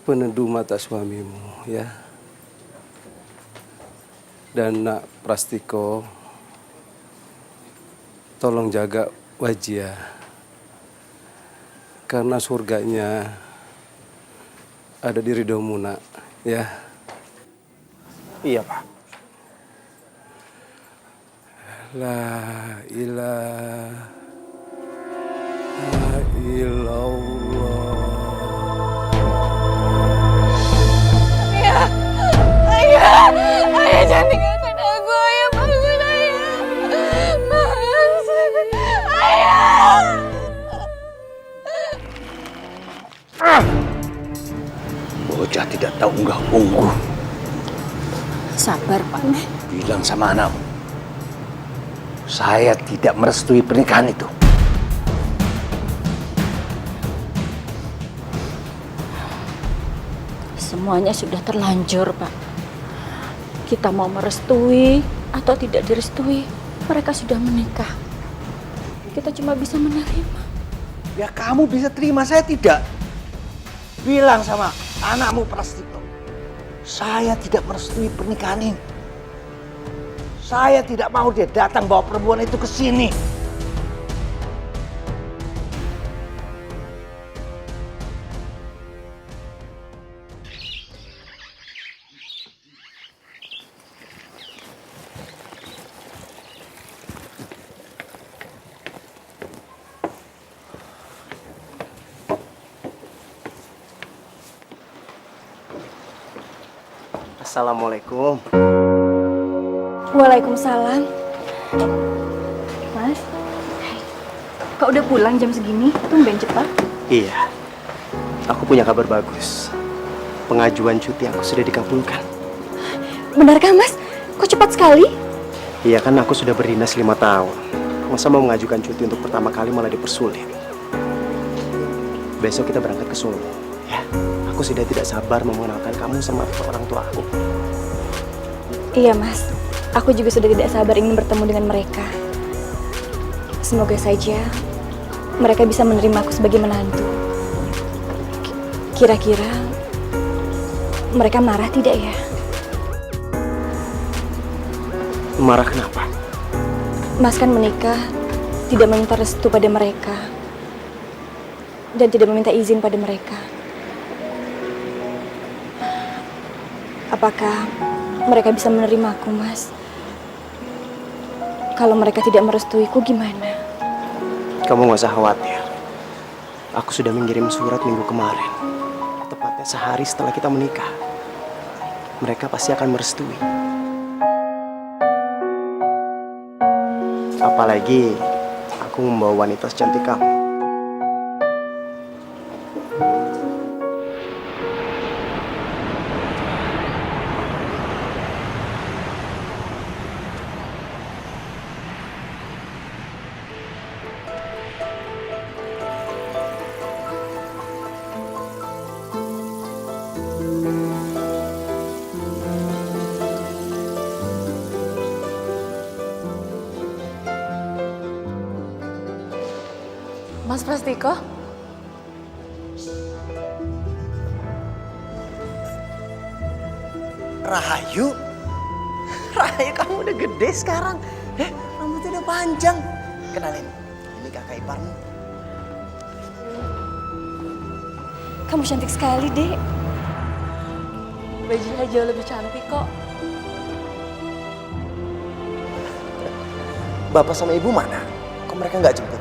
peneduh mata suamimu ya. Dan Nak Prastiko, tolong jaga Wajia, karena surganya ada di ridhomu Nak ya. Iya Pak. La ilaha illallah. Ayah, ayah, ayah jangan tinggalkan aku, ayah bangun ayah. Mas, ayah. Bocah tidak tahu unggah ungguh. Sabar Pak. Bilang sama anakmu, saya tidak merestui pernikahan itu. Semuanya sudah terlanjur Pak. Kita mau merestui atau tidak direstui, mereka sudah menikah. Kita cuma bisa menerima. Ya kamu bisa terima, saya tidak. Bilang sama anakmu Prastiko, saya tidak merestui pernikahan ini. Saya tidak mau dia datang bawa perempuan itu ke sini. Assalamualaikum. Waalaikumsalam. Mas, kau udah pulang jam segini? Tumben cepat. Iya, aku punya kabar bagus. Pengajuan cuti aku sudah dikabulkan. Benarkah Mas? Kok cepat sekali? Iya kan aku sudah berdinas 5 tahun. Masa mau mengajukan cuti untuk pertama kali malah dipersulit. Besok kita berangkat ke Solo. Ya, aku sudah tidak sabar mengenalkan kamu sama orang tua aku. Iya Mas, aku juga sudah tidak sabar ingin bertemu dengan mereka. Semoga saja mereka bisa menerima aku sebagai menantu. Kira-kira mereka marah tidak ya? Marah kenapa? Mas kan menikah, tidak meminta restu pada mereka. Dan tidak meminta izin pada mereka. Apakah mereka bisa menerima aku, Mas? Kalau mereka tidak merestuiku, gimana? Kamu gak usah khawatir. Aku sudah mengirim surat minggu kemarin. Tepatnya sehari setelah kita menikah. Mereka pasti akan merestui. Apalagi aku membawa wanita secantik kamu. Mas Prastiko? Rahayu? Rahayu kamu udah gede sekarang. Rambutnya udah panjang. Kenalin, ini kakak iparmu. Kamu cantik sekali, Dek. Bajunya jauh lebih cantik kok. Bapak sama ibu mana? Kok mereka nggak jemput?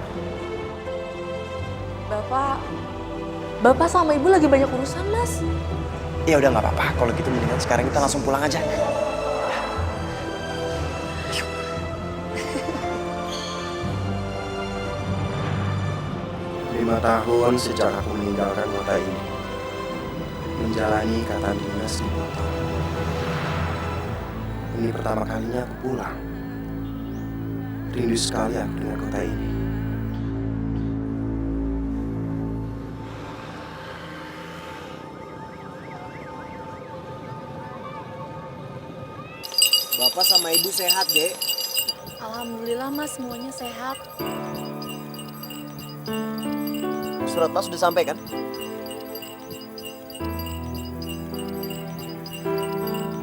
Bapak sama ibu lagi banyak urusan, Mas. Ya udah nggak apa-apa. Kalau gitu mendingan sekarang kita langsung pulang aja. 5 tahun sejak aku meninggalkan kota ini. Menjalani ikatan dinas di motor. Ini pertama kalinya aku pulang. Rindu sekali aku dengan kota ini. Bapak sama ibu sehat, Dek. Alhamdulillah, Mas, semuanya sehat. Surat Pak sudah sampai kan?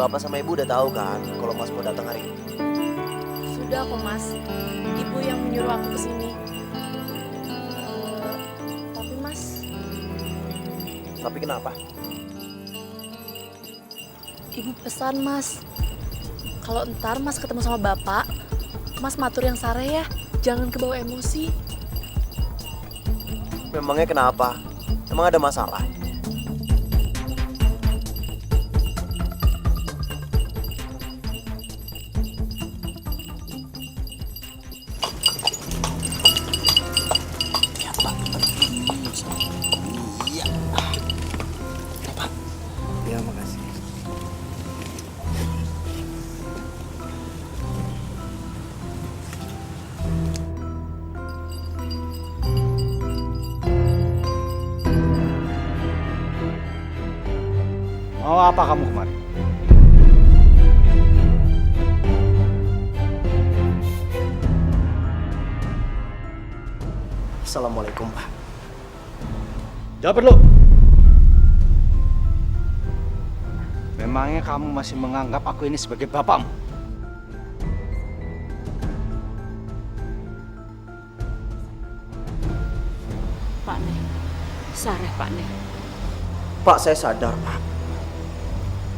Bapak sama Ibu udah tahu kan kalau Mas mau datang hari ini? Sudah kok Mas, Ibu yang menyuruh aku kesini. Tapi Mas, Tapi kenapa? Ibu pesan Mas, kalau ntar Mas ketemu sama Bapak, Mas matur yang sare ya, jangan kebawa emosi. Memangnya kenapa? Emang ada masalah? Ya, makasih. Mau apa kamu kemari? Assalamualaikum, Pak. Jawab dulu. Memangnya kamu masih menganggap aku ini sebagai bapakmu? Pak Neh, sareh Pak Neh. Pak, saya sadar, Pak.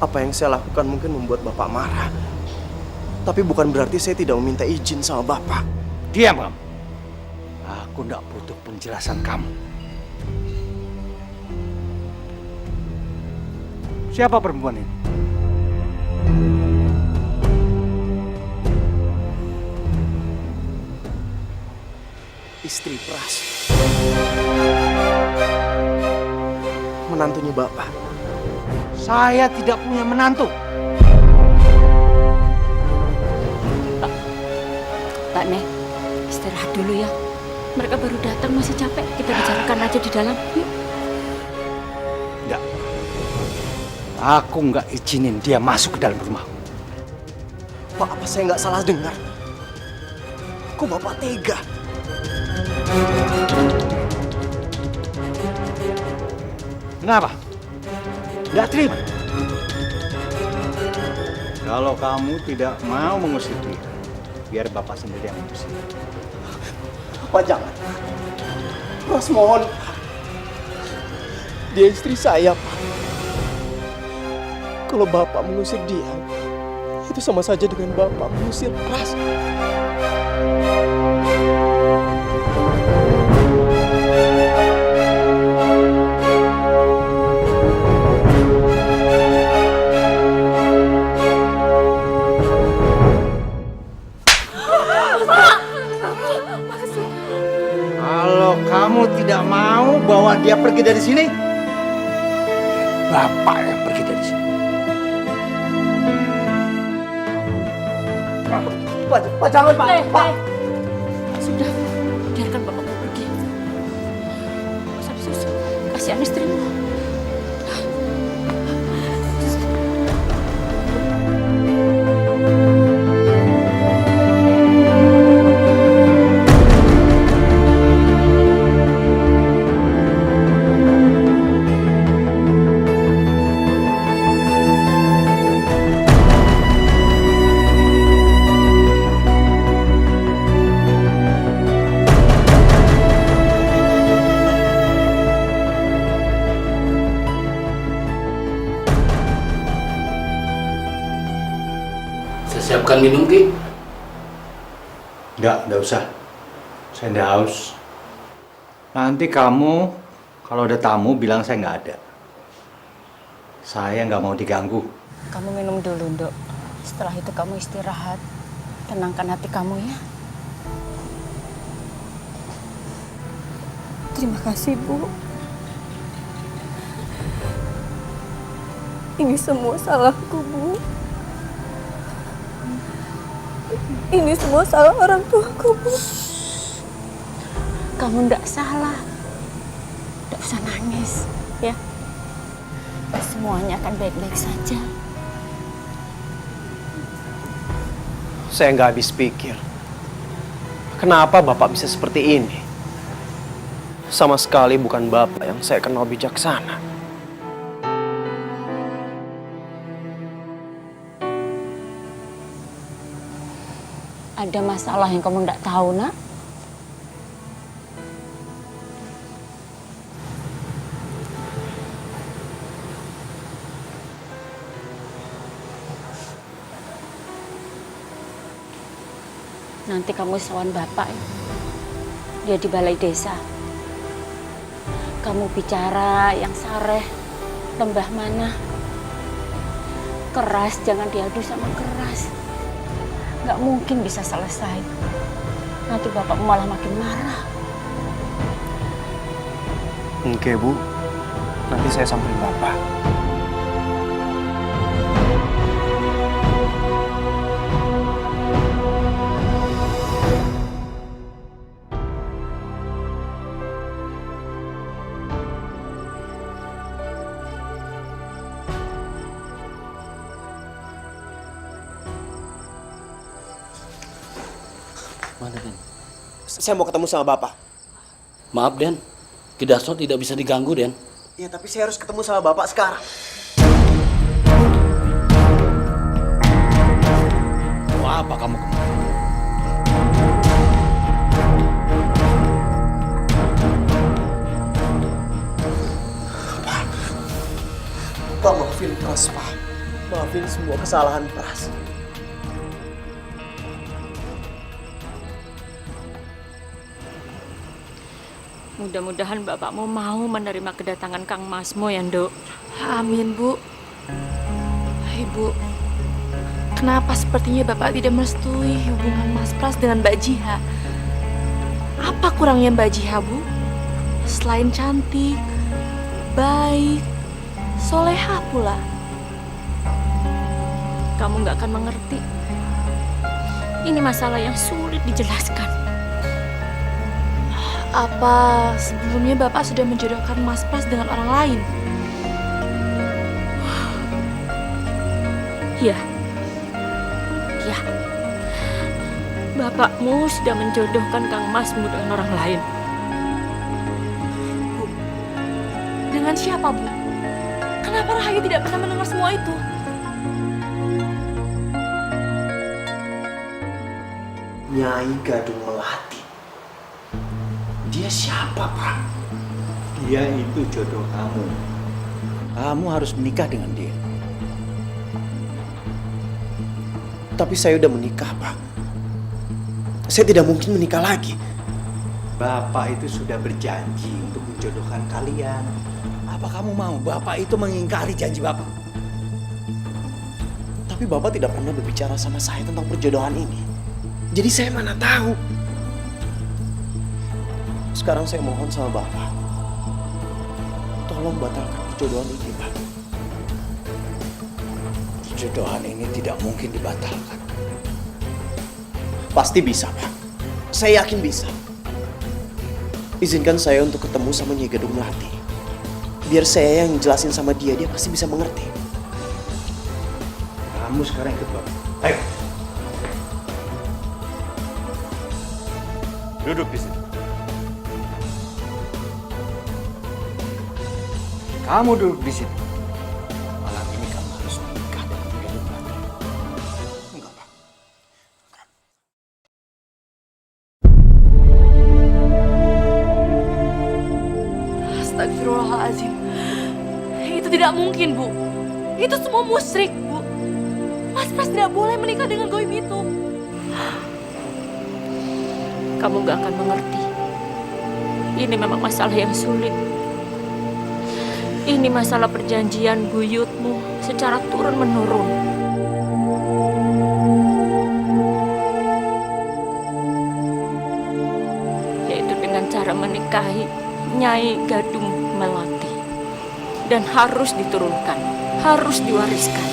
Apa yang saya lakukan mungkin membuat Bapak marah. Tapi bukan berarti saya tidak meminta izin sama Bapak. Diam kamu. Aku tidak butuh penjelasan kamu. Siapa perempuan ini? Istri Pras. Menantunya Bapak. Saya tidak punya menantu. Pak Neh, istirahat dulu ya. Mereka baru datang, masih capek. Kita bicarakan aja di dalam. Yuk. Tidak. Aku nggak izinin dia masuk ke dalam rumah. Pak, apa saya nggak salah dengar? Kok Bapak tega? Kenapa? Tidak terima. Kalau kamu tidak mau mengusir dia, biar Bapak sendiri yang mengusir. Pak, jangan. Pras, mohon. Dia istri saya, Pak. Kalau Bapak mengusir dia, itu sama saja dengan Bapak mengusir Pras. Kalau kamu tidak mau bawa dia pergi dari sini, Bapak yang pergi dari sini. Pak, jangan, Pak. Pak. Sudah, biarkan bapakmu pergi. Nggak usah disusul. Kasihan istrimu. Saya siapkan minum, Ki. Enggak usah. Saya enggak haus. Nanti kamu kalau ada tamu bilang saya nggak ada. Saya nggak mau diganggu. Kamu minum dulu, Nduk. Setelah itu kamu istirahat. Tenangkan hati kamu ya. Terima kasih, Bu. Ini semua salahku, Bu. Ini semua salah orang tuaku, Bu. Kamu ndak salah. Ndak usah nangis, ya. Semuanya akan baik-baik saja. Saya nggak habis pikir. Kenapa Bapak bisa seperti ini? Sama sekali bukan Bapak yang saya kenal bijaksana. Ada masalah yang kamu tidak tahu, nak? Nanti kamu sawan bapak ya. Dia di balai desa. Kamu bicara yang sareh, lembah mana. Keras jangan diadu sama keras. Nggak mungkin bisa selesai. Nanti bapak malah makin marah. Oke, Bu. Nanti saya samperin Bapak. Mana Den? Saya mau ketemu sama Bapak. Maaf Den, Kidarso tidak bisa diganggu Den. Ya, tapi saya harus ketemu sama Bapak sekarang. Mau apa kamu kemari? Pak, maafin Pras, Pak. Maafin semua kesalahan Pras. Mudah-mudahan bapakmu mau menerima kedatangan Kang Masmo ya, Nduk. Amin, Bu. Ibu, kenapa sepertinya Bapak tidak merestui hubungan Mas Pras dengan Mbak Jiha? Apa kurangnya Mbak Jiha, Bu? Selain cantik, baik, soleha pula. Kamu nggak akan mengerti. Ini masalah yang sulit dijelaskan. Apa sebelumnya Bapak sudah menjodohkan Mas Pras dengan orang lain? Ya. Ya. Bapakmu sudah menjodohkan Kang Masmu dengan orang lain. Bu, dengan siapa, Bu? Kenapa Rahayu tidak pernah mendengar semua itu? Nyai Gadung Melati. Dia siapa, Pak? Dia itu jodoh kamu. Kamu harus menikah dengan dia. Tapi saya udah menikah, Pak. Saya tidak mungkin menikah lagi. Bapak itu sudah berjanji untuk menjodohkan kalian. Apa kamu mau Bapak itu mengingkari janji Bapak? Tapi Bapak tidak pernah berbicara sama saya tentang perjodohan ini. Jadi saya mana tahu. Sekarang saya mohon sama Bapak. Tolong batalkan perjodohan ini, Pak. Perjodohan ini tidak mungkin dibatalkan. Pasti bisa, Pak. Saya yakin bisa. Izinkan saya untuk ketemu sama Nyai Gadung Melati. Biar saya yang jelasin sama dia, dia pasti bisa mengerti. Kamu sekarang ikut Bapak. Ayo. Duduk di sini. Kamu duduk di sini. Malam ini kamu harus menikah dengan Gadung Melati. Enggak, Pak. Astagfirullahaladzim. Itu tidak mungkin, Bu. Itu semua musyrik, Bu. Mas Pras tidak boleh menikah dengan goib itu. Kamu gak akan mengerti. Ini memang masalah yang sulit. Ini masalah perjanjian buyutmu secara turun-menurun. Yaitu dengan cara menikahi Nyai Gadung Melati. Dan harus diturunkan, harus diwariskan.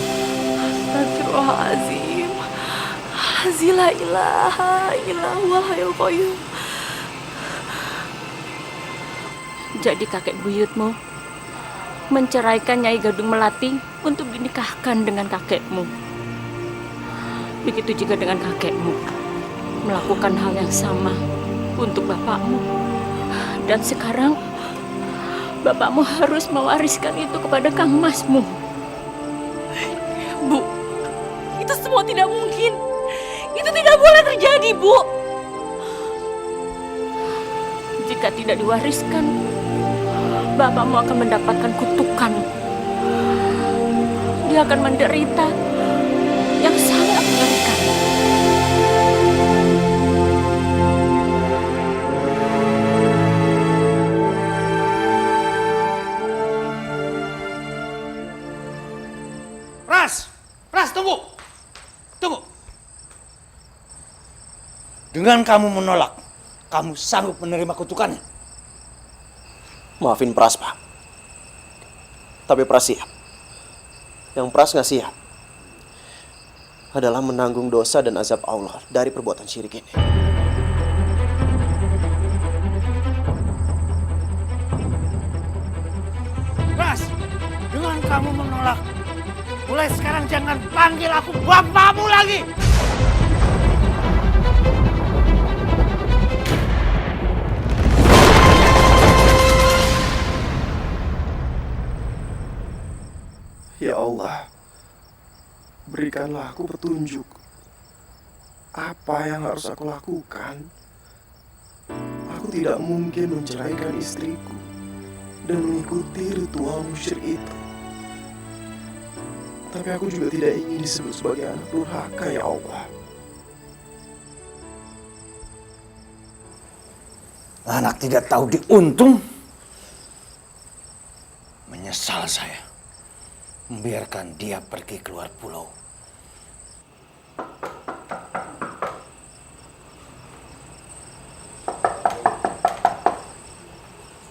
Astagfirullahaladzim. La ilaha illallah hayyul qayyum. Jadi kakek buyutmu menceraikan Nyai Gadung Melati untuk dinikahkan dengan kakekmu. Begitu juga dengan kakekmu melakukan hal yang sama untuk bapakmu. Dan sekarang bapakmu harus mewariskan itu kepada Kang Masmu. Bu, itu semua tidak mungkin. Itu tidak boleh terjadi, Bu. Jika tidak diwariskan, bapakmu akan mendapatkan kutukan. Dia akan menderita yang sangat mengerikan. Pras, tunggu. Tunggu. Dengan kamu menolak, kamu sanggup menerima kutukannya? Maafin Pras, Pak. Tapi Pras siap. Yang Pras nggak siap adalah menanggung dosa dan azab Allah dari perbuatan syirik ini. Pras, dengan kamu menolak, mulai sekarang jangan panggil aku bapakmu lagi. Ya Allah, berikanlah aku petunjuk. Apa yang harus aku lakukan? Aku tidak mungkin menceraikan istriku dan mengikuti ritual musyrik itu. Tapi aku juga tidak ingin disebut sebagai anak durhaka, ya Allah. Anak tidak tahu diuntung. Menyesal saya membiarkan dia pergi keluar pulau.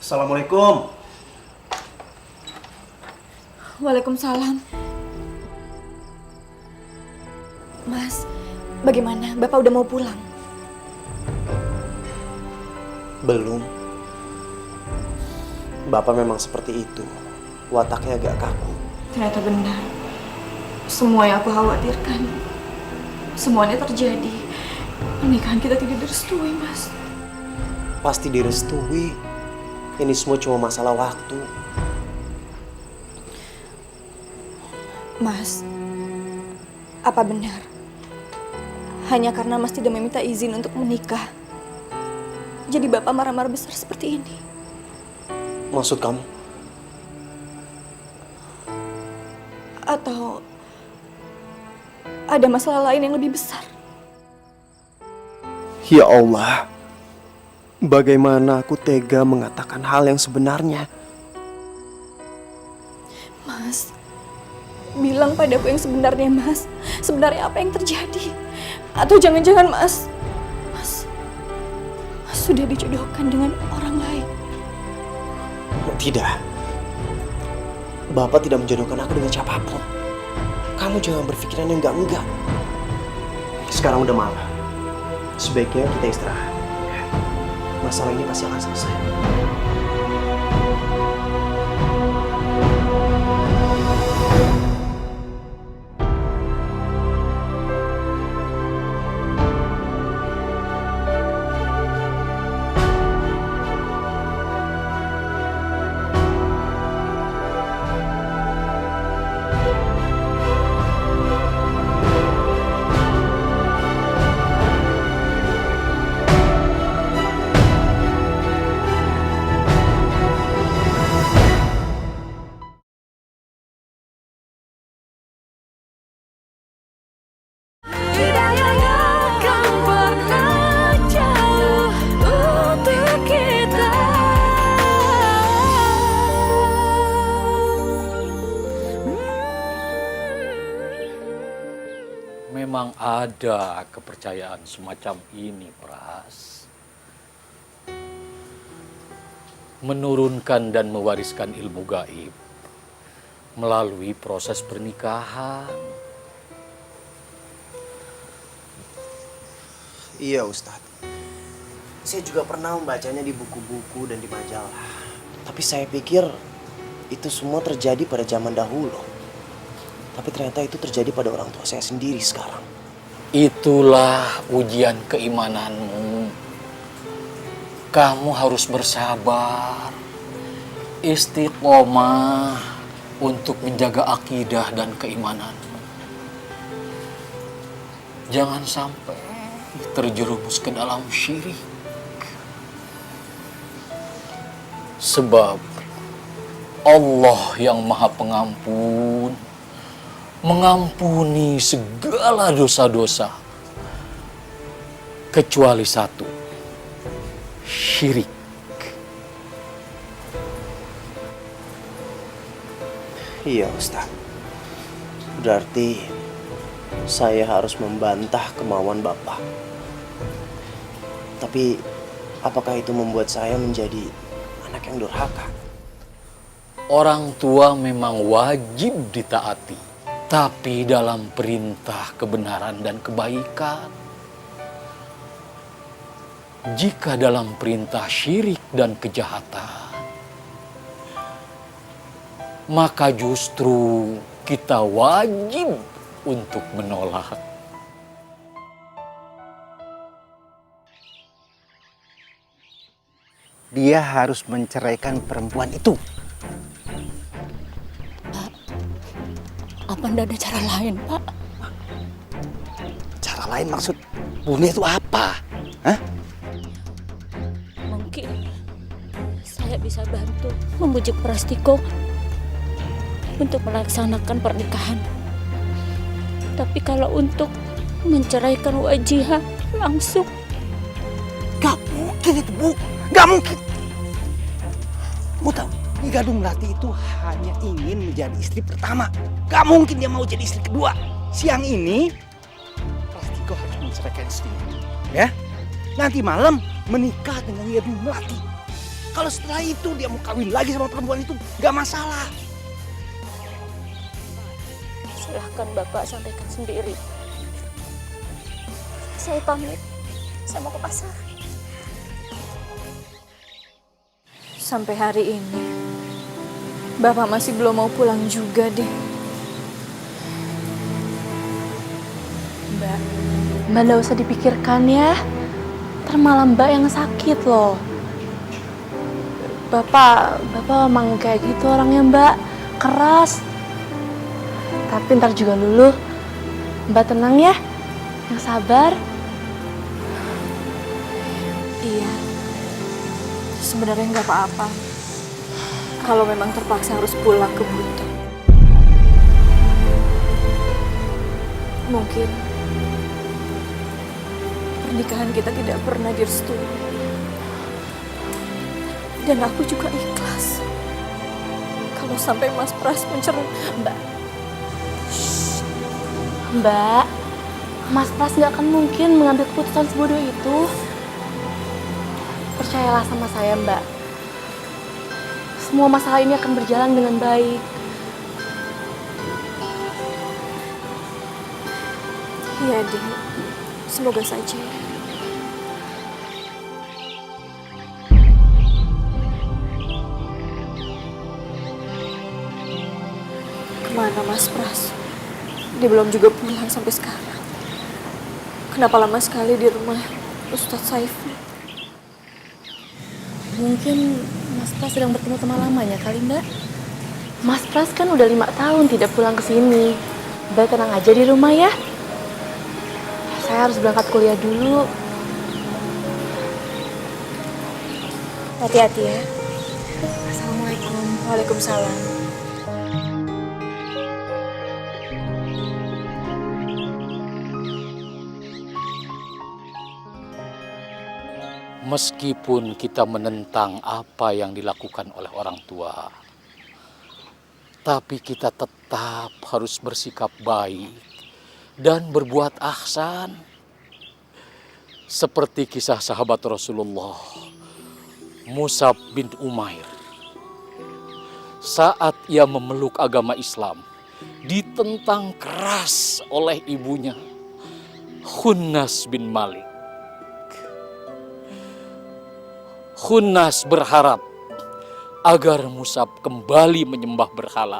Assalamualaikum. Waalaikumsalam. Mas, bagaimana? Bapak udah mau pulang? Belum. Bapak memang seperti itu. Wataknya agak kaku. Ternyata benar. Semua yang aku khawatirkan, semuanya terjadi. Pernikahan kita tidak direstui, Mas. Pasti direstui. Ini semua cuma masalah waktu. Mas, apa benar? Hanya karena Mas tidak meminta izin untuk menikah, jadi Bapak marah-marah besar seperti ini? Maksud kamu? Atau ada masalah lain yang lebih besar? Ya Allah, bagaimana aku tega mengatakan hal yang sebenarnya? Mas, bilang padaku yang sebenarnya, Mas. Sebenarnya apa yang terjadi? Atau jangan-jangan Mas sudah dijodohkan dengan orang lain? Tidak. Bapak tidak menjodohkan aku dengan siapapun. Kamu jangan berpikiran yang enggak-enggak. Sekarang udah malam. Sebaiknya kita istirahat. Masalah ini pasti akan selesai. Memang ada kepercayaan semacam ini, Pras. Menurunkan dan mewariskan ilmu gaib melalui proses pernikahan. Iya, Ustadz. Saya juga pernah membacanya di buku-buku dan di majalah. Tapi saya pikir itu semua terjadi pada zaman dahulu. Tapi ternyata itu terjadi pada orang tua saya sendiri sekarang. Itulah ujian keimananmu. Kamu harus bersabar, istiqomah untuk menjaga akidah dan keimananmu. Jangan sampai terjerumus ke dalam syirik. Sebab Allah yang Maha Pengampun mengampuni segala dosa-dosa kecuali satu, syirik. Iya Ustaz. Berarti saya harus membantah kemauan Bapak. Tapi apakah itu membuat saya menjadi anak yang durhaka? Orang tua memang wajib ditaati, tapi dalam perintah kebenaran dan kebaikan. Jika dalam perintah syirik dan kejahatan, maka justru kita wajib untuk menolak. Dia harus menceraikan perempuan itu. Apa ndak ada cara lain, Pak? Cara lain maksud Bunda itu apa? Hah? Mungkin saya bisa bantu membujuk Prastiko untuk melaksanakan pernikahan. Tapi kalau untuk menceraikan Wajihah langsung, Gak mungkin itu, Bu. Gak mungkin. Kamu tahu, Nyi Gadung Melati itu hanya ingin menjadi istri pertama. Gak mungkin dia mau jadi istri kedua. Siang ini, Prastiko harus menceraikan istrinya. Ya? Nanti malam menikah dengan Nyi Gadung Melati. Kalau setelah itu dia mau kawin lagi sama perempuan itu, gak masalah. silahkan Bapak sampaikan sendiri. Saya pamit, saya mau ke pasar. Sampai hari ini, Bapak masih belum mau pulang juga deh. Mbak nggak usah dipikirkan ya. Ntar malah Mbak yang sakit loh. Bapak emang kayak gitu orangnya Mbak, keras. Tapi ntar juga luluh. Mbak tenang ya, yang sabar. Iya, sebenarnya nggak apa-apa. Kalau memang terpaksa harus pulang ke Buto. Mungkin pernikahan kita tidak pernah direstui. Dan aku juga ikhlas kalau sampai Mas Pras mencerai. Mbak, Mas Pras gak akan mungkin mengambil keputusan sebodoh itu. Percayalah sama saya, Mbak. Semua masalah ini akan berjalan dengan baik. Iya, Dek. Semoga saja. Kemana Mas Pras? Dia belum juga pulang sampai sekarang. Kenapa lama sekali di rumah Ustadz Saiful? Mungkin Mas Pras sedang bertemu teman lamanya kali, Mbak. Mas Pras kan udah 5 tahun tidak pulang ke sini. Mbak tenang aja di rumah ya. Saya harus berangkat kuliah dulu. Hati-hati ya. Assalamualaikum. Waalaikumsalam. Meskipun kita menentang apa yang dilakukan oleh orang tua, tapi kita tetap harus bersikap baik dan berbuat ihsan. Seperti kisah sahabat Rasulullah, Mus'ab bin Umair. Saat ia memeluk agama Islam, ditentang keras oleh ibunya, Khunnas bin Malik. Khunnas berharap agar Mus'ab kembali menyembah berhala.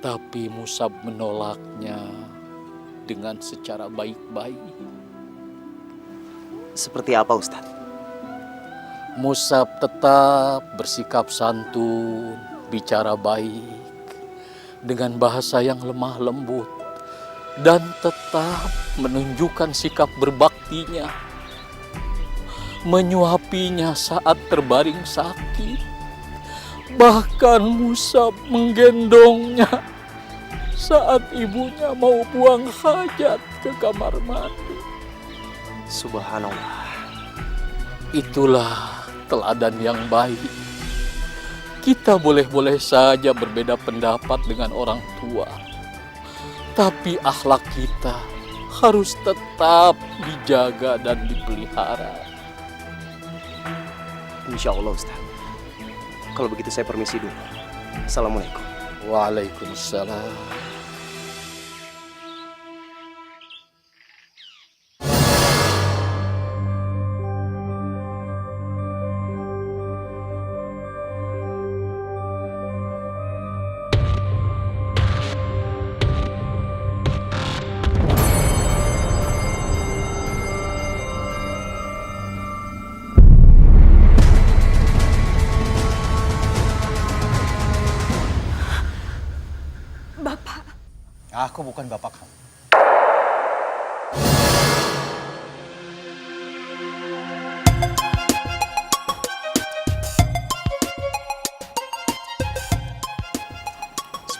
Tapi Mus'ab menolaknya dengan secara baik-baik. Seperti apa, Ustaz? Mus'ab tetap bersikap santun, bicara baik, dengan bahasa yang lemah lembut, dan tetap menunjukkan sikap berbaktinya, menyuapinya saat terbaring sakit. Bahkan Musa menggendongnya saat ibunya mau buang hajat ke kamar mandi. Subhanallah. Itulah teladan yang baik. Kita boleh-boleh saja berbeda pendapat dengan orang tua, tapi akhlak kita harus tetap dijaga dan dipelihara. Insya Allah Ustaz. Kalau begitu saya permisi dulu. Assalamualaikum. Waalaikumsalam. Aku bukan bapak kamu.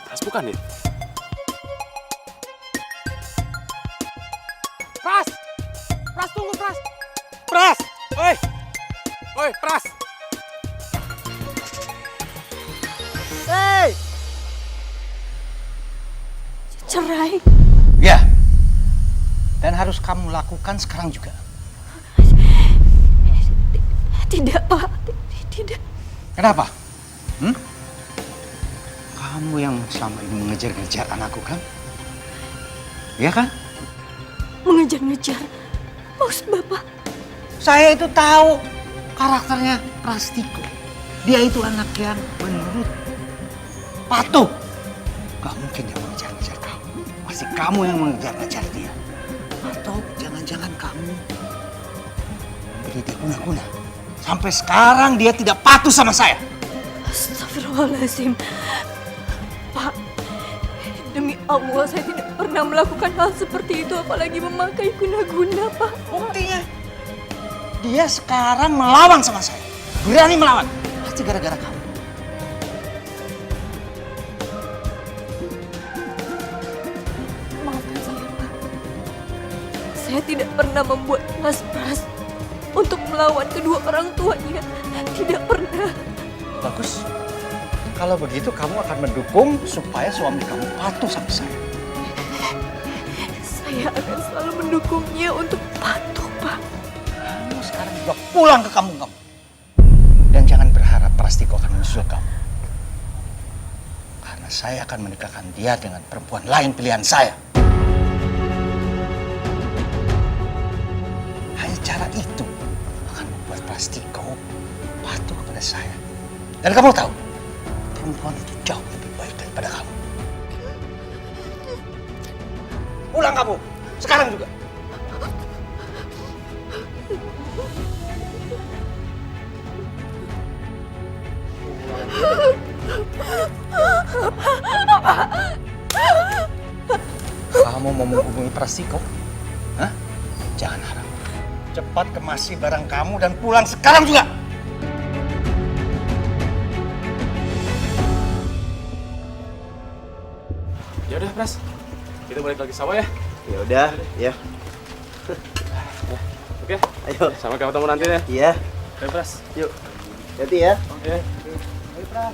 Pras bukan ya? Pras! Pras, tunggu, Pras! Pras! Oi! Oi, Pras! Hei! Cerai? Ya. Dan harus kamu lakukan sekarang juga. Tidak, Pak. Tidak. Kenapa? Kamu yang selama ini mengejar-ngejar anakku kan? Iya kan? Mengejar-ngejar. Maksud Bapak? Saya itu tahu karakternya Prastiko. Dia itu anak yang menurut, patuh. Gak mungkin dia mengejar-ngejar kamu. Pasti kamu yang mengejar-ngejar dia. Atau jangan-jangan kamu beri dia guna-guna. Sampai sekarang dia tidak patuh sama saya. Astagfirullahaladzim. Pak, demi Allah saya tidak pernah melakukan hal seperti itu, apalagi memakai guna-guna, Pak. Buktinya, dia sekarang melawan sama saya. Berani melawan. Pasti gara-gara kamu. Maafkan saya, Pak. Saya tidak pernah membuat Mas Pras untuk melawan kedua orang tuanya. Tidak pernah. Bagus. Kalau begitu kamu akan mendukung supaya suami kamu patuh sama saya. Saya akan selalu mendukungnya untuk patuh, Pak. Kamu sekarang juga pulang ke kampung kamu. Dan jangan berharap Prastiko akan menyusul kamu. Karena saya akan menikahkan dia dengan perempuan lain pilihan saya. Hanya cara itu akan membuat Prastiko patuh kepada saya. Dan kamu tahu, perempuan itu jauh lebih baik daripada kamu. Pulang kamu, sekarang juga. Kamu mau menghubungi Prastiko? Hah? Jangan harap. Cepat kemasi barang kamu dan pulang sekarang juga. Ya udah, Pras. Kita balik lagi sawah ya. Ya udah, ya. Oke. Ayo. Sampai ketemu nanti ya. Iya. Oke, Pras. Yuk. Hati ya. Oke. Ayo, Pras.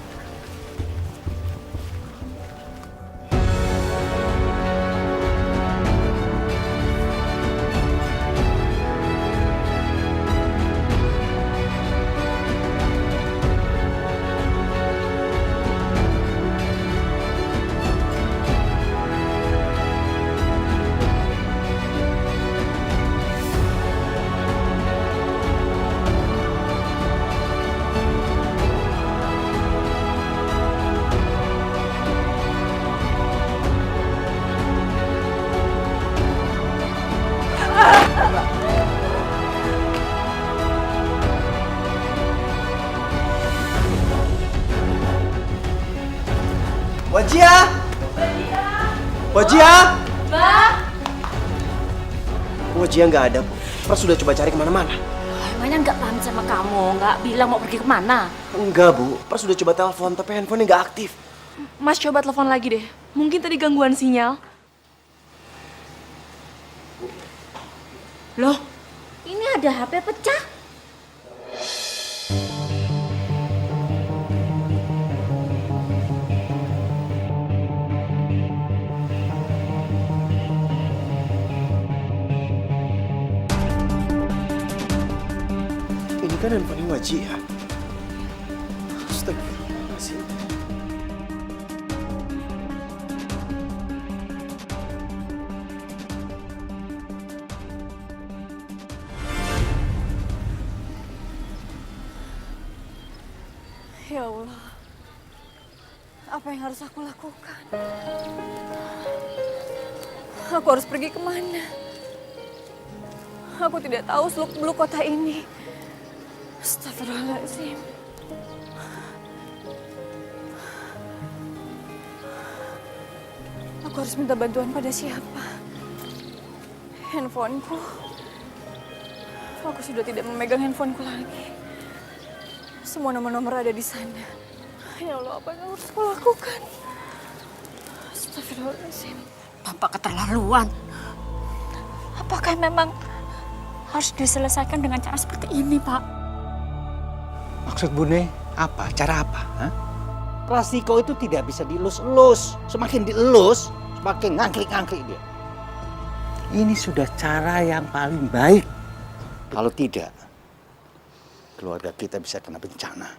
Wajia! Wajia! Mbak! Kalau Jia nggak ada, Bu, Pras sudah coba cari kemana-mana. Emangnya nggak pamit sama kamu, nggak bilang mau pergi kemana? Enggak, Bu. Pras sudah coba telepon, tapi handphonenya nggak aktif. Mas coba telepon lagi deh. Mungkin tadi gangguan sinyal. Loh, ini ada HP pecah. Ini kan handphone Waji ya. Astagfirullahaladzim. Ya Allah, apa yang harus aku lakukan? Aku harus pergi kemana? Aku tidak tahu seluk-beluk kota ini. Astagfirullahaladzim. Aku harus minta bantuan pada siapa? Handphoneku. Aku sudah tidak memegang handphoneku lagi. Semua nomor-nomor ada di sana. Ya Allah, apa yang harus aku lakukan? Astagfirullahaladzim. Bapak keterlaluan. Apakah memang harus diselesaikan dengan cara seperti ini, Pak? Maksud Bune apa? Cara apa? Hah? Prastiko itu tidak bisa dielus-elus. Semakin dielus, semakin ngangkrik-ngangkrik dia. Ini sudah cara yang paling baik. Kalau tidak, keluarga kita bisa kena bencana.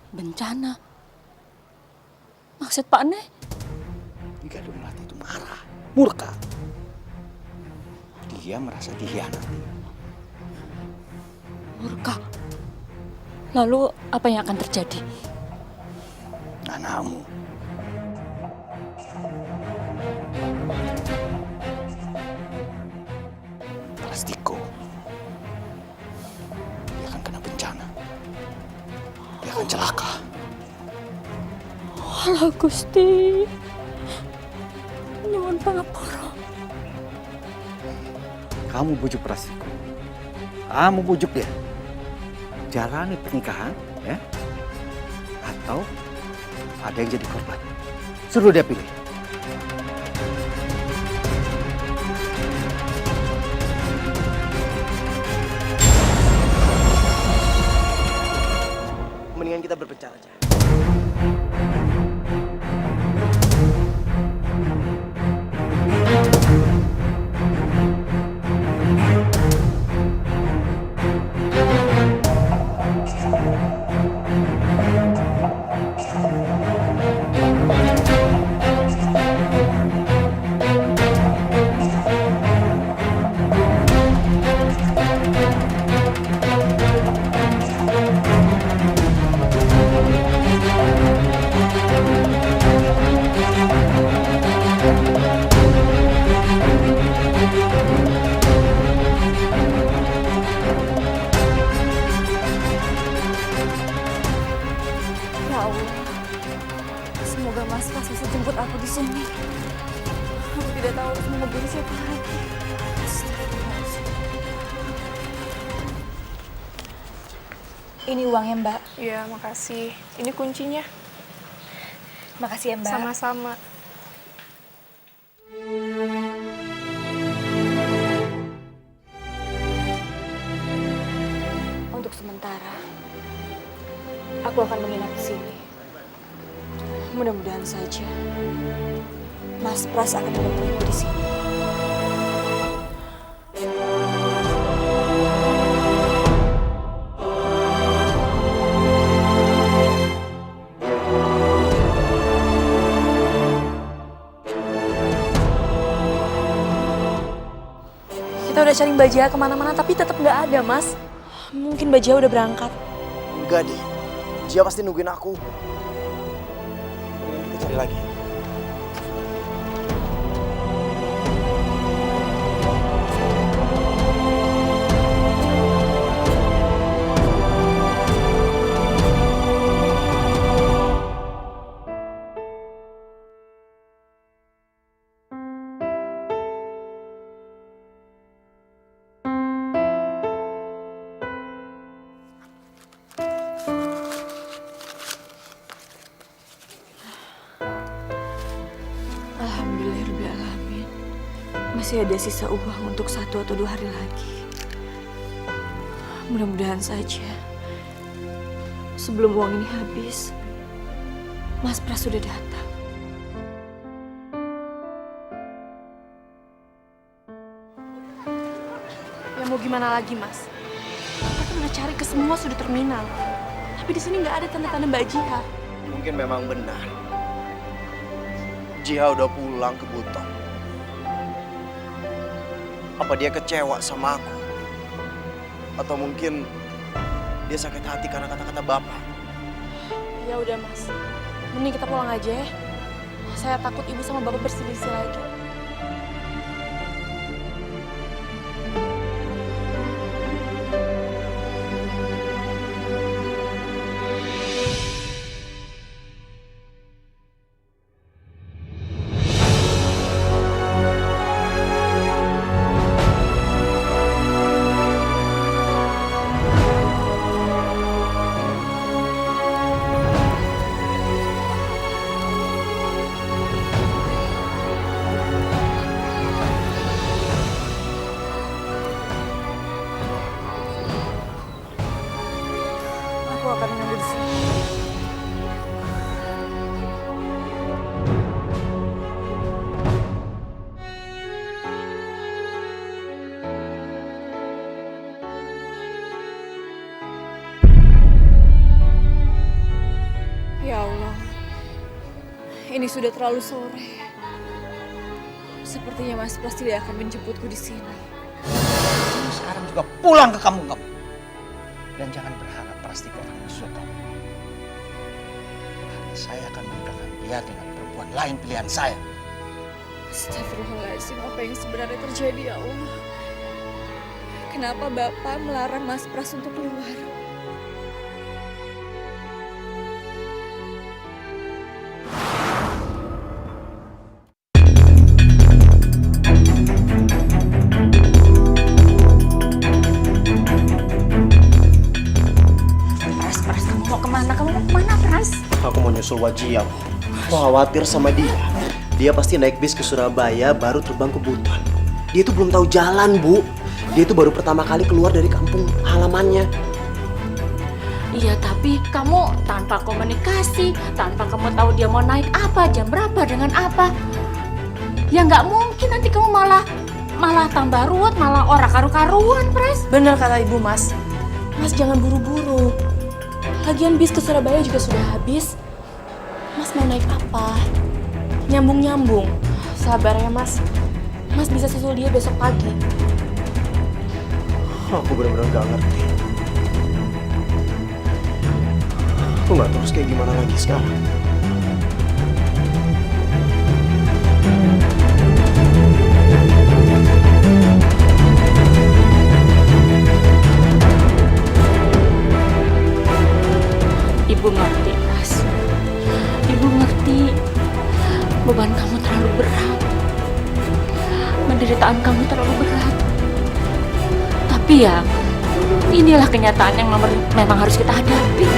Bencana? Maksud Pak Ne? Jika Dumlati itu marah, murka. Dia merasa dikhianati. Murka. Lalu apa yang akan terjadi? Anakmu. Prastiko. Dia akan kena bencana. Dia akan celaka. Alah Gusti. Nyuwun pangapura. Kamu bujuk Prastiko. Kamu bujuk dia. Jalani pernikahan, ya. Atau ada yang jadi korban. Suruh dia pilih. Mendingan kita berpencar aja. Ya Allah, semoga Mas Pras bisa jemput aku di sini. Aku tidak tahu harus menghubungi siapa lagi. Astagfirullahaladzim. Ini uangnya, Mbak. Iya, makasih. Ini kuncinya. Makasih ya, Mbak. Sama-sama. Untuk sementara, aku akan menginap di sini. Mudah-mudahan saja Mas Pras akan menemuiku di sini. Kita udah cari Mbak Jia kemana-mana, tapi tetap nggak ada, Mas. Mungkin Mbak Jia udah berangkat. Enggak deh. Jia pasti nungguin aku. Mendingan kita cari lagi. Alhamdulillahirrahmanirrahim. Masih ada sisa uang untuk 1 atau 2 hari lagi. Mudah-mudahan saja sebelum uang ini habis, Mas Pras sudah datang. Ya mau gimana lagi, Mas? Kita kan udah cari ke semua sudut terminal. Tapi di sini nggak ada tanda-tanda Mbak Jiha. Mungkin memang benar. Jiha udah pulang ke Buton. Apa dia kecewa sama aku? Atau mungkin dia sakit hati karena kata-kata Bapak? Ya udah, Mas. Mending kita pulang aja ya. Saya takut ibu sama bapak berselisih lagi. Aku akan menunggu di sini. Ya Allah, ini sudah terlalu sore. Sepertinya Mas Pras tidak akan menjemputku di sini. Kamu sekarang juga pulang ke kampung kamu. Dan jangan berharap Prastiko akan menyusul kamu. Karena saya akan menikahkan dia dengan perempuan lain pilihan saya. Astagfirullahaladzim, apa yang sebenarnya terjadi ya Allah? Kenapa Bapak melarang Mas Pras untuk keluar? Pras, kamu mau kemana? Kamu mau kemana, Pras? Aku mau nyusul Wajia. Aku khawatir sama dia. Dia pasti naik bis ke Surabaya baru terbang ke Buton. Dia tuh belum tahu jalan, Bu. Dia tuh baru pertama kali keluar dari kampung halamannya. Iya, tapi kamu tanpa komunikasi, tanpa kamu tahu dia mau naik apa, jam berapa, dengan apa. Ya nggak mungkin nanti kamu malah tambah ruwet, malah ora karu-karuan, Pras. Bener kata ibu, Mas. Mas jangan buru-buru. Lagian bis ke Surabaya juga sudah habis. Mas mau naik apa? Nyambung-nyambung. Sabar ya, Mas. Mas bisa susul dia besok pagi. Aku benar-benar gak ngerti. Aku gak tahu harus kayak gimana lagi sekarang. Ibu ngerti, Pras. Ibu ngerti beban kamu terlalu berat. Penderitaan kamu terlalu berat. Tapi ya, inilah kenyataan yang memang harus kita hadapi.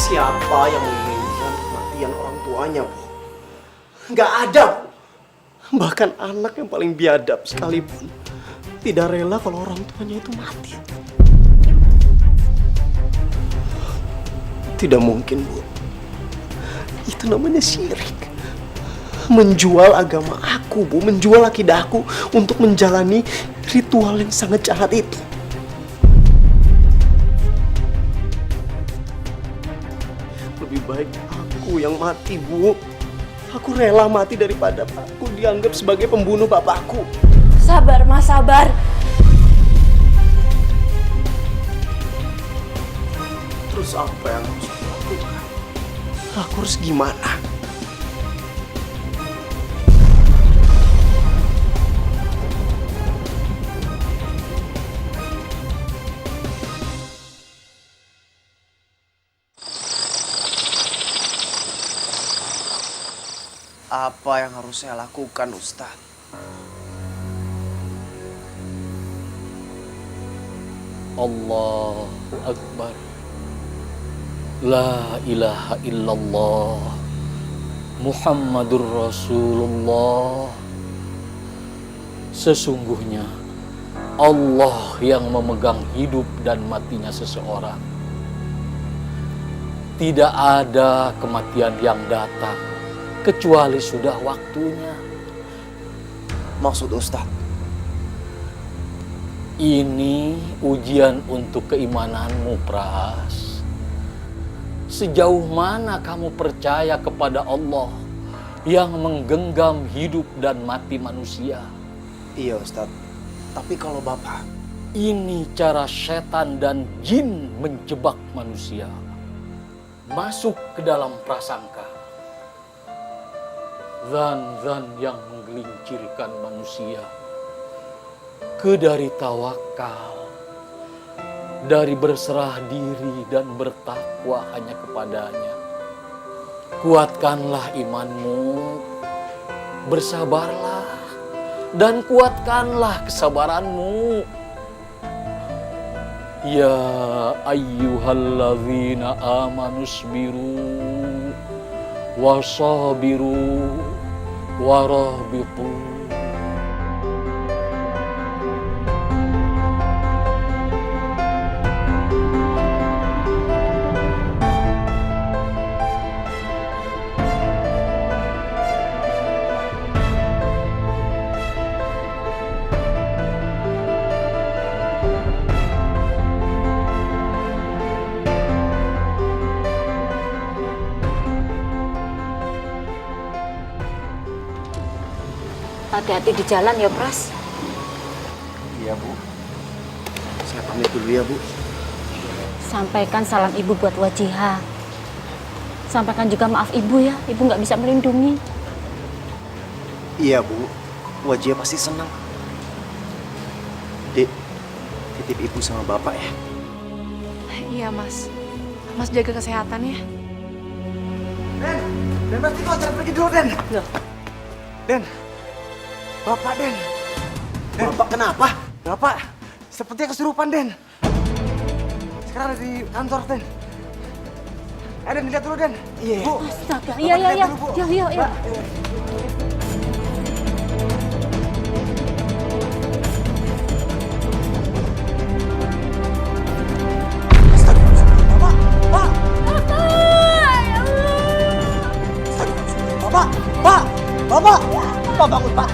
Siapa yang menginginkan kematian orang tuanya, Bu? Nggak ada, Bu. Bahkan anak yang paling biadab sekalipun tidak rela kalau orang tuanya itu mati. Tidak mungkin, Bu. Itu namanya syirik. Menjual agama aku, Bu. Menjual akidahku untuk menjalani ritual yang sangat jahat itu. Lebih baik aku yang mati, Bu. Aku rela mati daripada aku dianggap sebagai pembunuh bapakku. Sabar, Mas, sabar. Terus apa yang harus aku lakukan? Aku harus gimana? apa yang harus saya lakukan, Ustadz? Allahu Akbar. La ilaha illallah. Muhammadur Rasulullah. Sesungguhnya Allah yang memegang hidup dan matinya seseorang. Tidak ada kematian yang datang kecuali sudah waktunya. Maksud Ustadz? Ini ujian untuk keimananmu, Pras. Sejauh mana kamu percaya kepada Allah yang menggenggam hidup dan mati manusia? Iya, Ustadz. Tapi kalau Bapak... Ini cara setan dan jin menjebak manusia. Masuk ke dalam prasangka. Zan-zan yang menggelincirkan manusia. Dari tawakal, dari berserah diri dan bertakwa hanya kepadanya. Kuatkanlah imanmu, bersabarlah, dan kuatkanlah kesabaranmu. Ya ayyuhalladzina amanusbiru, wasabiru, warabitu. Hati-hati di jalan ya, Pras. Iya, Bu. Saya pamit dulu ya, Bu. Sampaikan salam ibu buat Wajihah. Sampaikan juga maaf ibu ya, ibu nggak bisa melindungi. Iya, Bu. Wajihah pasti senang. Dek, titip Ibu sama Bapak ya. Iya, Mas. Mas jaga kesehatan ya. Den pasti kau jangan pergi dulu, Den. Loh. Den, Bapak, Den. Bapak kenapa? Bapak, sepertinya kesurupan, Den. Sekarang ada di kantor, Den. Ayo, Den, lihat dulu, Den. Iya. Bu, Astaga, Bapak iya. lihat dulu, Bu. Iya. Mbak, Bapak, Bapak bangun, Pak.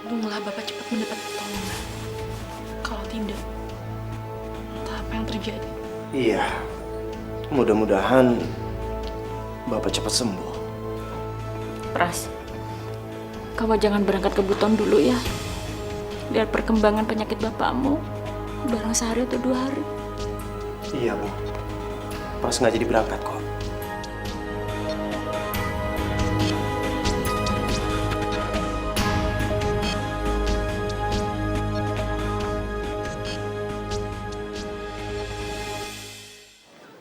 Untunglah Bapak cepat mendapat pertolongan. Kalau tidak, entah apa yang terjadi. Iya. Mudah-mudahan Bapak cepat sembuh. Pras, kamu jangan berangkat ke Buton dulu ya. Lihat perkembangan penyakit bapakmu. Barang sehari atau 2 hari. Iya, Bu. Pras nggak jadi berangkat kok.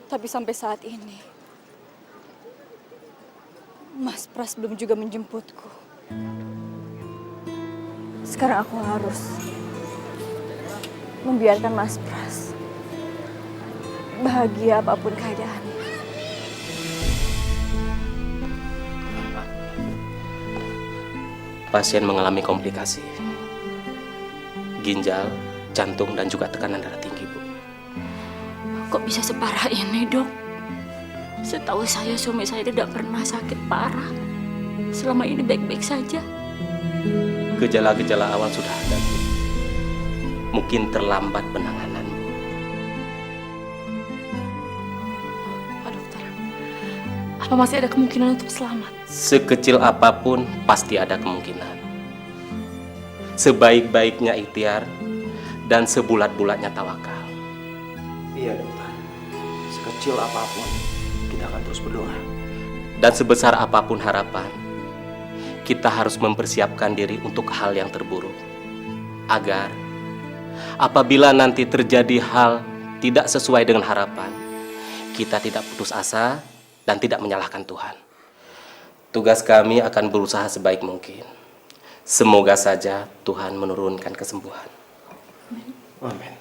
Tapi sampai saat ini, Mas Pras belum juga menjemputku. Sekarang aku harus membiarkan Mas Pras bahagia apapun keadaannya. Pasien mengalami komplikasi. Ginjal, jantung, dan juga tekanan darah tinggi, Bu. Kok bisa separah ini, Dok? Setahu saya suami saya tidak pernah sakit parah. Selama ini baik-baik saja. Gejala-gejala awal sudah ada, Bu. Mungkin terlambat penangananmu. Pak Dokter, apa masih ada kemungkinan untuk selamat? Sekecil apapun pasti ada kemungkinan. Sebaik-baiknya ikhtiar dan sebulat-bulatnya tawakal. Iya dokter, sekecil apapun kita akan terus berdoa. Dan sebesar apapun harapan, kita harus mempersiapkan diri untuk hal yang terburuk. Agar apabila nanti terjadi hal tidak sesuai dengan harapan, kita tidak putus asa dan tidak menyalahkan Tuhan. Tugas kami akan berusaha sebaik mungkin. Semoga saja Tuhan menurunkan kesembuhan. Amin.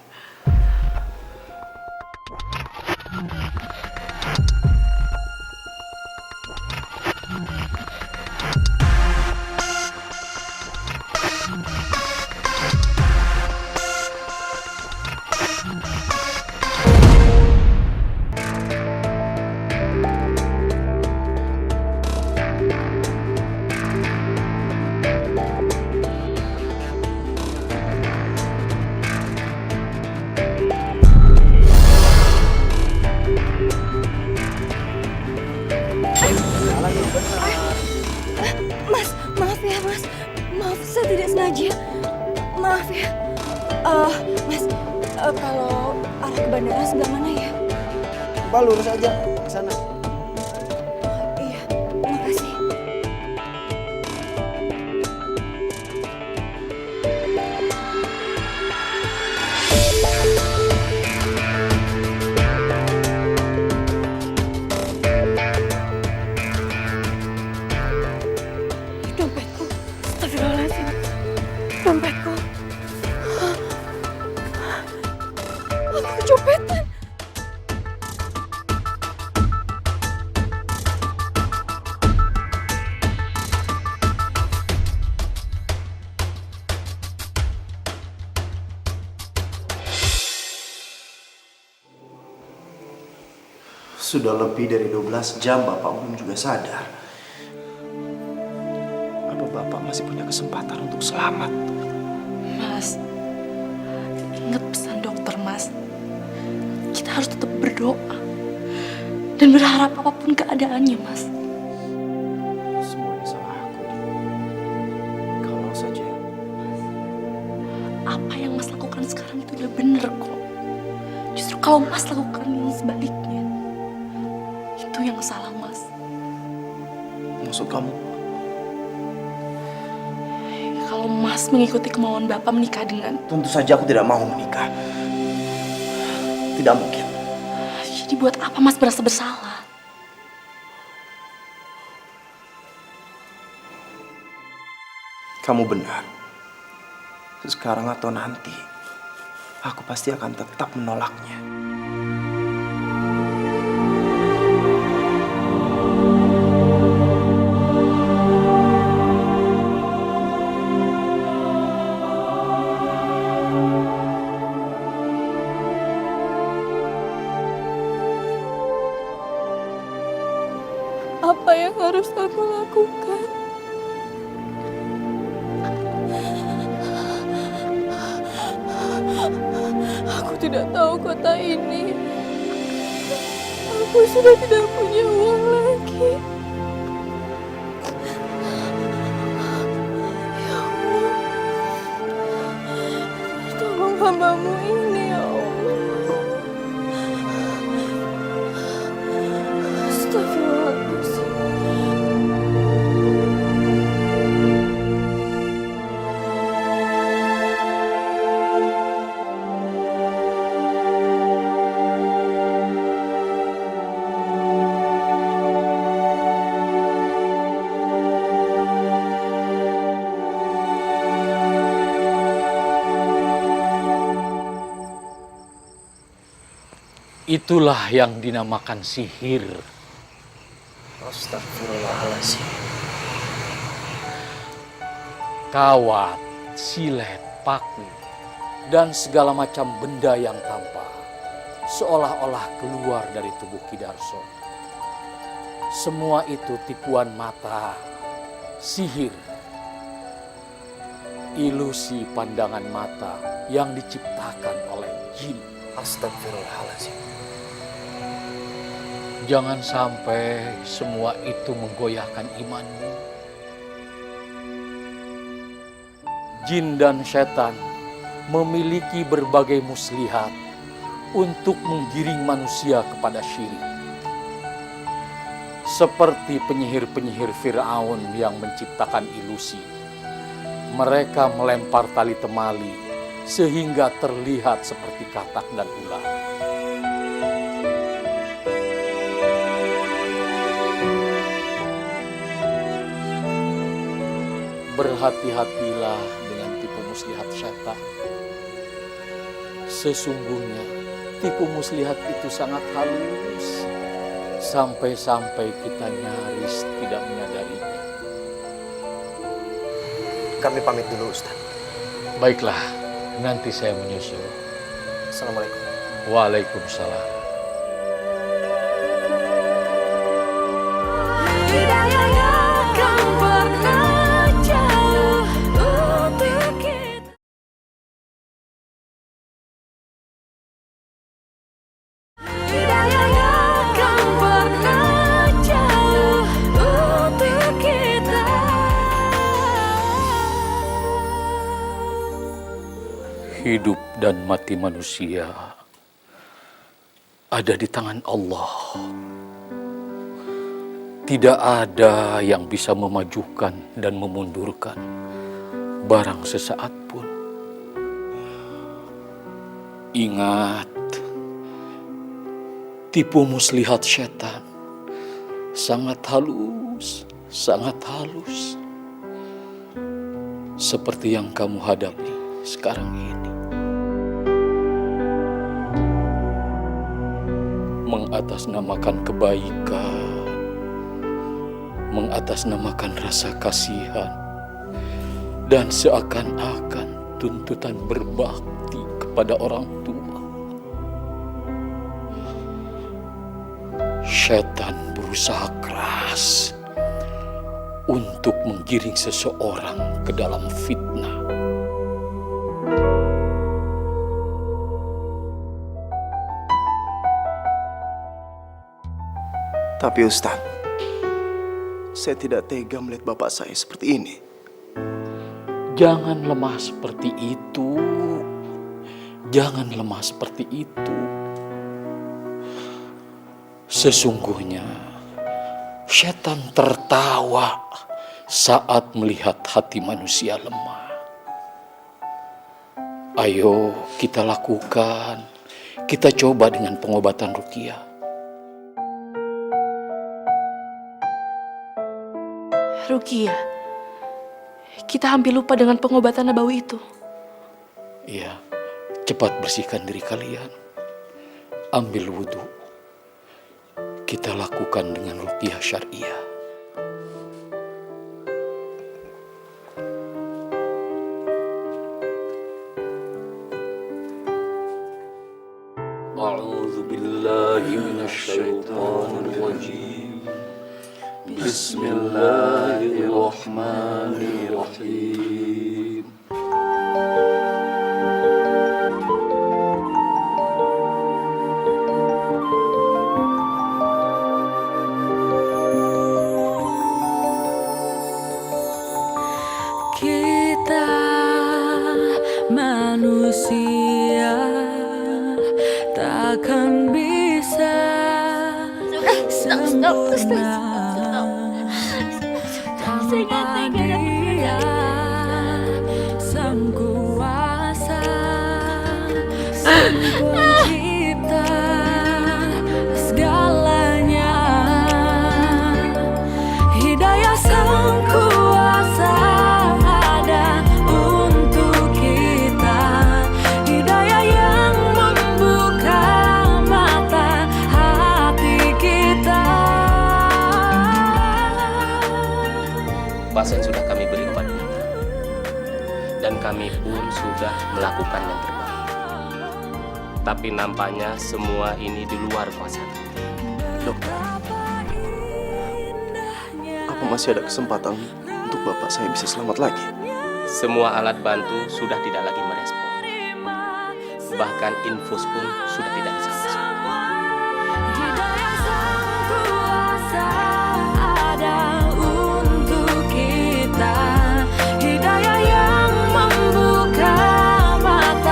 Mas, maaf ya mas. Maaf, saya tidak sengaja. Maaf ya. Mas, kalau arah ke bandara sebelah mana ya? Coba lurus aja ke sana. Iya, makasih. Dompetku. Astagfirullahaladzim. Dompetku. Aku kecopetan. Sudah lebih dari 12 jam Bapak belum juga sadar. Apa Bapak masih punya kesempatan untuk selamat? Mas, ingat pesan dokter, Mas. Kita harus tetap berdoa dan berharap apapun keadaannya, Mas. Semua ini salah aku. Kalau saja Apa yang Mas lakukan sekarang itu udah bener kok. Justru kalau Mas lakukan yang sebaliknya, itu yang salah, Mas. maksud kamu? Kalau Mas mengikuti kemauan Bapak menikah dengan... Tentu saja aku tidak mau menikah. Tidak mungkin. Jadi buat apa Mas merasa bersalah? Kamu benar. Sekarang atau nanti, aku pasti akan tetap menolaknya. Apa yang harus aku lakukan? Aku tidak tahu kota ini. Aku sudah tidak punya uang lagi. Ya Allah, tolong hamba-Mu ini ya Allah. Astagfirullahaladzim. Itulah yang dinamakan sihir. Astagfirullahaladzim. Kawat, silet, paku, dan segala macam benda yang tampak seolah-olah keluar dari tubuh Kidarso. Semua itu tipuan mata, sihir, ilusi pandangan mata yang diciptakan oleh jin. Astagfirullahaladzim. Jangan sampai semua itu menggoyahkan imanmu. Jin dan setan memiliki berbagai muslihat untuk menggiring manusia kepada syirik. Seperti penyihir-penyihir Fir'aun yang menciptakan ilusi. Mereka melempar tali temali sehingga terlihat seperti katak dan ular. Berhati-hatilah dengan tipu muslihat syaitan. Sesungguhnya tipu muslihat itu sangat halus, sampai-sampai kita nyaris tidak menyadarinya. Kami pamit dulu, Ustaz. Baiklah, nanti saya menyusul. Assalamualaikum. Waalaikumsalam. Hidup dan mati manusia ada di tangan Allah. Tidak ada yang bisa memajukan dan memundurkan barang sesaat pun. Ingat, tipu muslihat syaitan sangat halus, sangat halus. Seperti yang kamu hadapi sekarang ini. Mengatasnamakan kebaikan, mengatasnamakan rasa kasihan, dan seakan-akan tuntutan berbakti kepada orang tua. Syaitan berusaha keras untuk menggiring seseorang ke dalam fitnah. Tapi Ustaz, saya tidak tega melihat bapak saya seperti ini. Jangan lemah seperti itu. Jangan lemah seperti itu. Sesungguhnya, syaitan tertawa saat melihat hati manusia lemah. Ayo kita lakukan. Kita coba dengan pengobatan ruqyah. Ruqyah, kita hampir lupa dengan pengobatan nabawi itu. Iya, cepat bersihkan diri kalian. Ambil wudhu. Kita lakukan dengan ruqyah syariah. A'udzu billahi minasy syaithanir rajim. Bismillahirrahmanirrahim. Kita manusia takkan bisa sempurna tanpa Dia Sang Kuasa, Sang Pencipta segalanya. Hidayah Sang Kuasa ada untuk kita, hidayah yang membuka mata hati kita. Pasien sudah kami beri obatnya, dan kami pun sudah melakukan yang terbaik. Tapi nampaknya semua ini di luar kuasa kita. Dokter, apa masih ada kesempatan untuk bapak saya bisa selamat lagi? Semua alat bantu sudah tidak lagi merespon. Bahkan infus pun sudah tidak bisa masuk. Hidayah Sang Kuasa ada untuk kita, hidayah yang membuka mata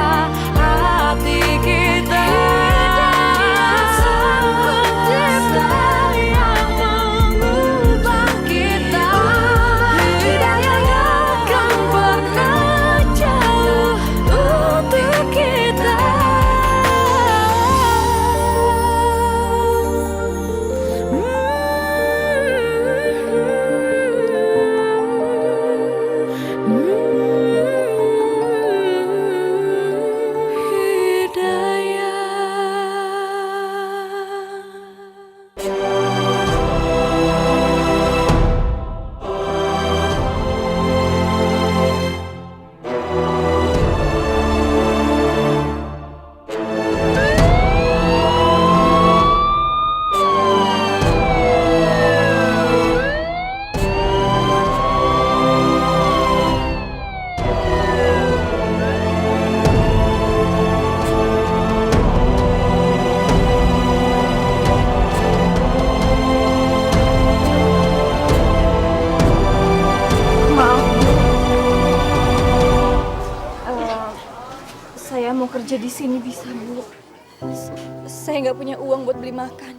saya nggak punya uang buat beli makan.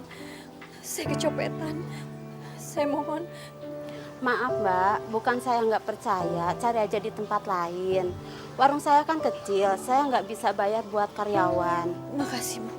Saya kecopetan. Saya mohon. Maaf Mbak, bukan saya nggak percaya, cari aja di tempat lain. Warung saya kan kecil, saya nggak bisa bayar buat karyawan. Makasih Bu.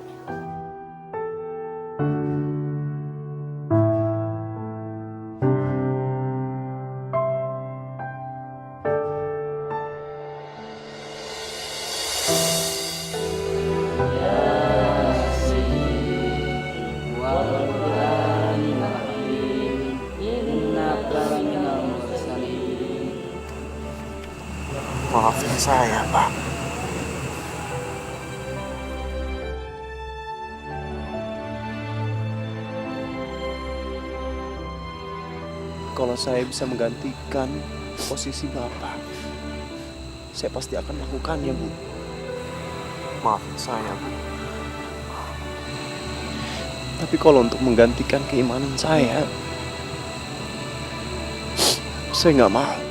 Maafin saya, Pak. Kalau saya bisa menggantikan posisi Bapak, saya pasti akan melakukannya, Bu. Maafin saya, Bu. Tapi kalau untuk menggantikan keimanan saya nggak mau.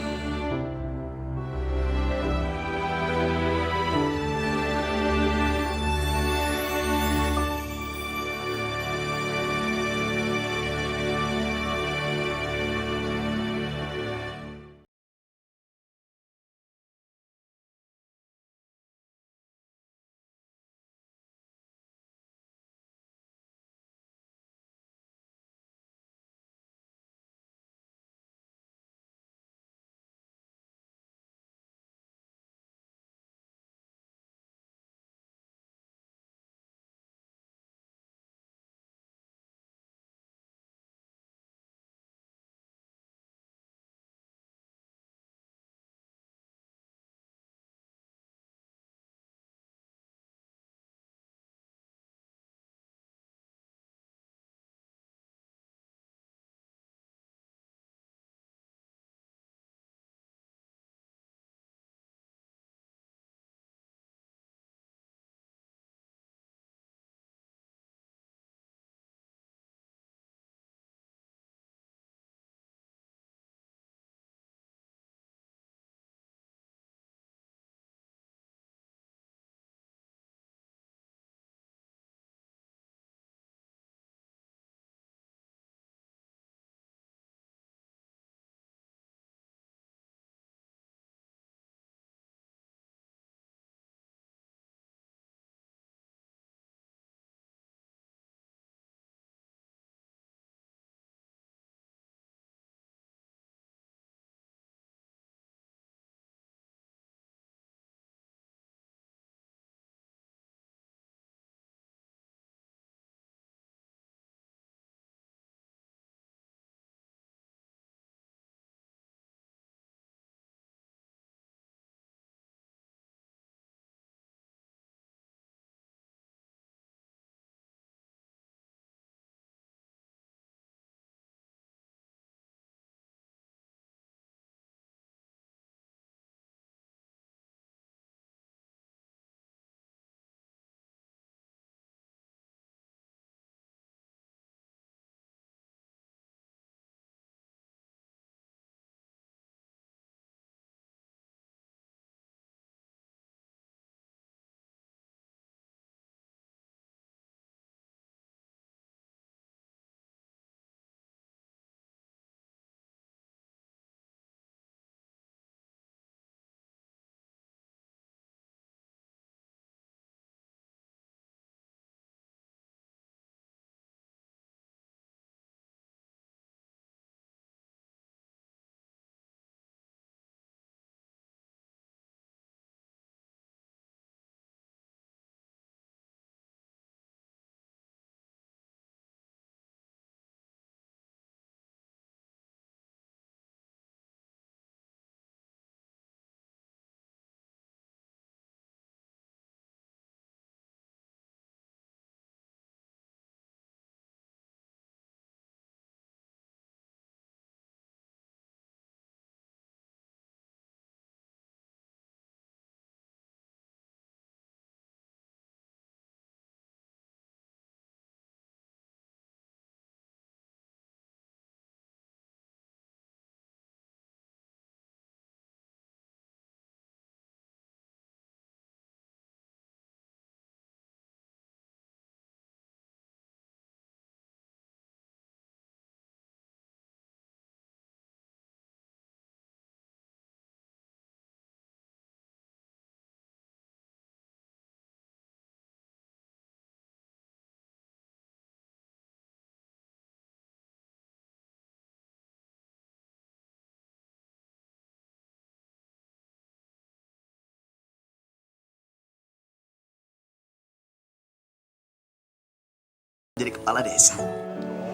jadi kepala desa.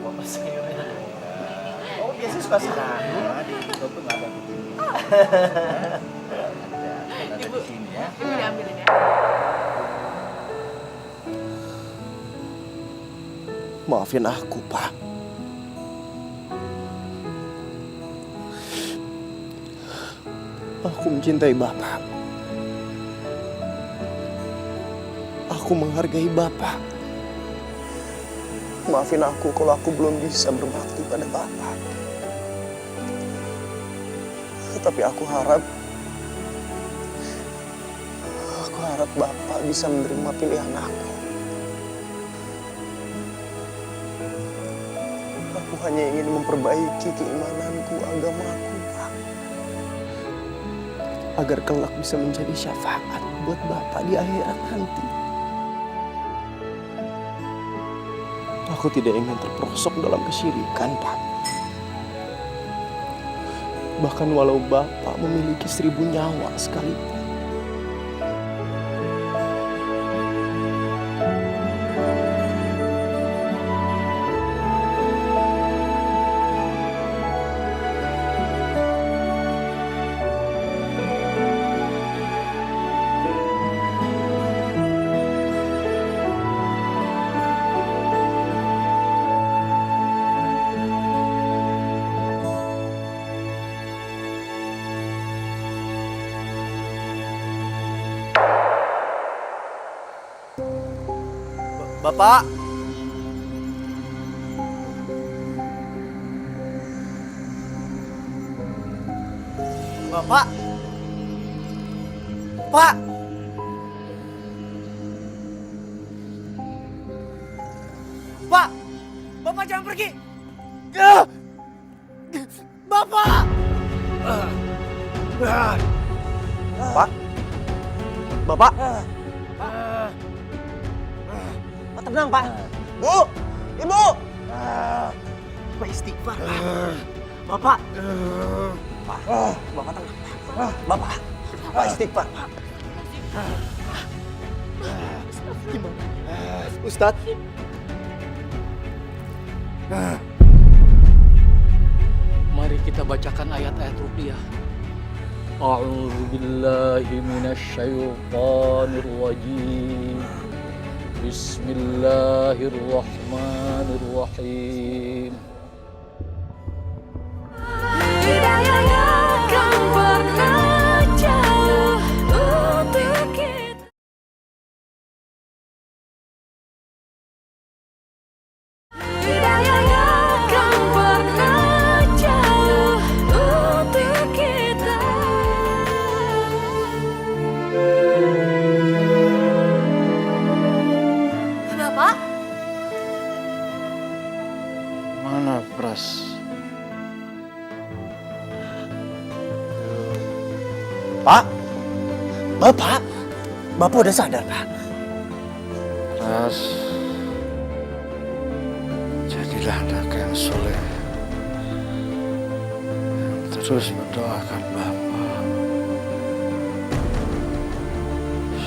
Bapak saya. Oh, biasa suka serang. Di Indo tuh nggak ada begini. Ada di sini ya. Ibu diambilin ya. Maafin aku, Pak. Aku mencintai Bapak. Aku menghargai Bapak. Maafin aku kalau aku belum bisa berbakti pada Bapak. Tapi aku harap Bapak bisa menerima pilihan aku. Aku hanya ingin memperbaiki keimananku, agamaku, Pak. Agar kelak bisa menjadi syafaat buat Bapak di akhirat nanti. Aku tidak ingin terperosok dalam kesyirikan, Pak. Bahkan walau Bapak memiliki 1000 nyawa sekalipun. Bapak. Bapak. Pak. Pak. Bapak jangan pergi. Bapak. Pak. Bapak. Tenang, Pak. Bu, Ibu. Bapak istighfar, Pak. Bapak. Pak, Bapak tenang, Pak. Bapak istighfar, Pak. Gimana? Ustadz. Mari kita bacakan ayat-ayat ruqyah. A'udzu billahi minasyaitonir rajim. Bismillahirrahmanirrahim. Mana Pras? Pak. Bapak. Bapak udah sadar, Pak. Pras, jadilah anak yang soleh, yang terus mendoakan Bapak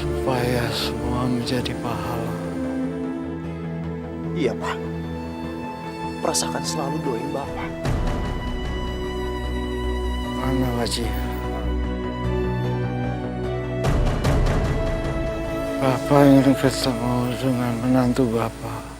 supaya semua menjadi pahala. Iya, Pak. Pras akan selalu doain Bapak. Mana Wajih? Bapak ingin ketemu dengan menantu Bapak.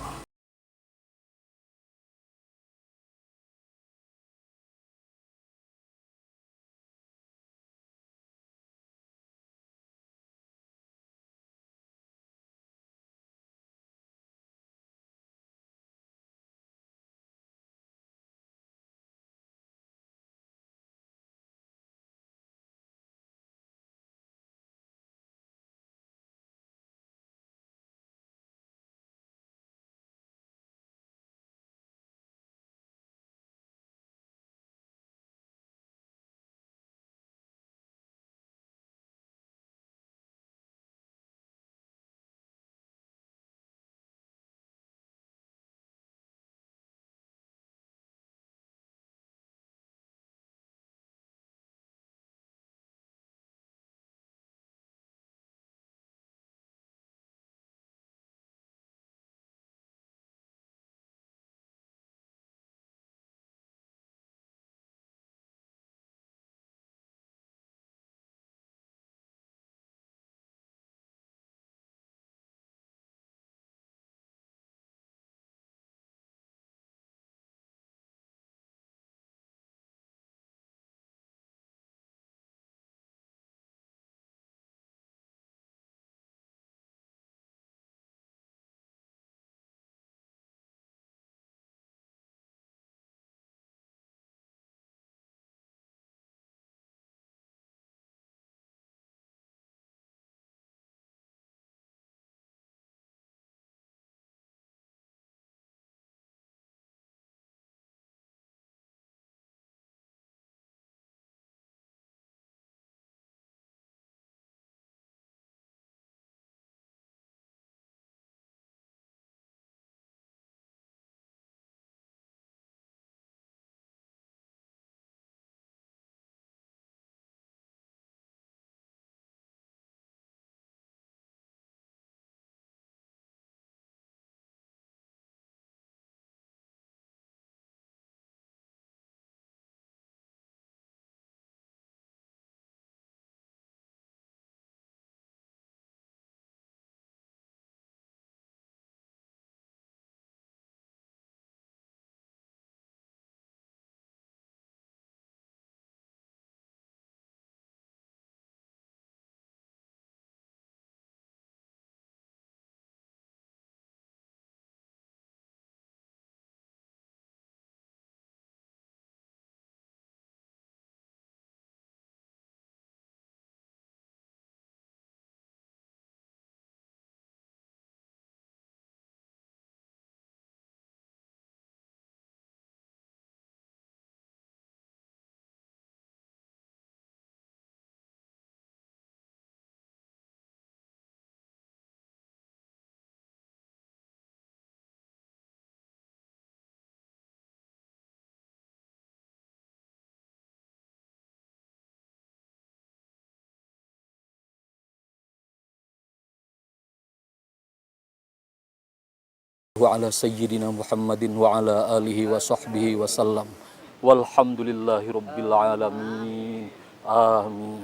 ala sayyidina Muhammadin wa ala alihi wa sahbihi wa sallam. Walhamdulillahi rabbil alamin. Amin.